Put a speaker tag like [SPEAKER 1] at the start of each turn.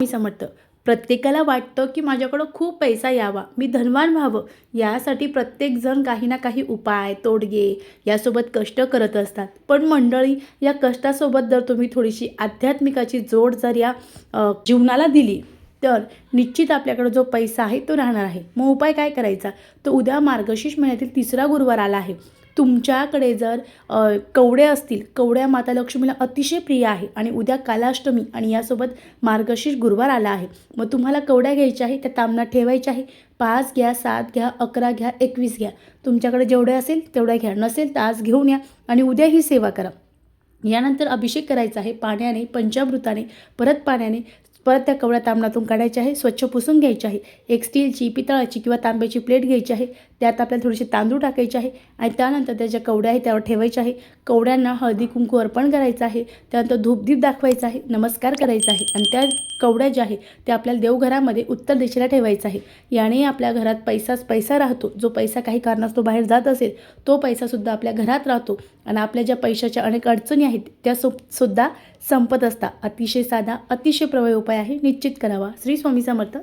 [SPEAKER 1] मी समजतं प्रत्येकाला वाटतं की माझ्याकडं खूप पैसा यावा, मी धनवान व्हावं. यासाठी प्रत्येकजण काही ना काही उपाय, तोडगे यासोबत कष्ट करत असतात. पण मंडळी, या कष्टासोबत जर तुम्ही थोडीशी आध्यात्मिकाची जोड जर या जीवनाला दिली तर निश्चित आपल्याकडे जो पैसा आहे तो राहणार आहे. मग उपाय काय करायचा? तर उद्या मार्गशीर्ष महिन्यातील 3रा गुरुवार आला आहे. तुमच्याकडे जर कवडे असतील, कवड्या माता लक्ष्मीला अतिशय प्रिय आहे आणि उद्या कालाष्टमी आणि यासोबत मार्गशीर्ष गुरुवार आला आहे. मग तुम्हाला कवड्या घ्यायच्या आहे, त्या तांबणात ठेवायच्या आहे. 5 घ्या, 7 घ्या, 11 घ्या, 21 घ्या. तुमच्याकडे जेवढे असेल तेवढ्या घ्या. नसेल तर आज घेऊन या आणि उद्या ही सेवा करा. यानंतर अभिषेक करायचा आहे पाण्याने, पंचामृताने, परत पाण्याने. परत त्या कवड्या तांबणातून काढायच्या आहे, स्वच्छ पुसून घ्यायच्या आहे. एक स्टीलची, पितळाची किंवा तांब्याची प्लेट घ्यायची आहे. त्यात आपल्याला थोडेसे तांदूळ टाकायचे आहे आणि त्यानंतर त्या ज्या कवड्या आहेत त्यावर ठेवायच्या आहे. कवड्यांना हळदी कुंकू अर्पण करायचं आहे. त्यानंतर धूपदीप दाखवायचा आहे, नमस्कार करायचा आहे आणि त्या कवड्या ज्या आहे त्या आपल्याला देवघरामध्ये उत्तर दिशेला ठेवायचा आहे. याने आपल्या घरात पैसाच पैसा राहतो. जो पैसा काही कारणास्तव बाहेर जात असेल तो पैसासुद्धा आपल्या घरात राहतो आणि आपल्या ज्या पैशाच्या अनेक अडचणी आहेत त्या सुद्धा संपत असतात. अतिशय साधा, अतिशय प्रभावी उपाय आहे. निश्चित करावा. श्री स्वामी समर्थ.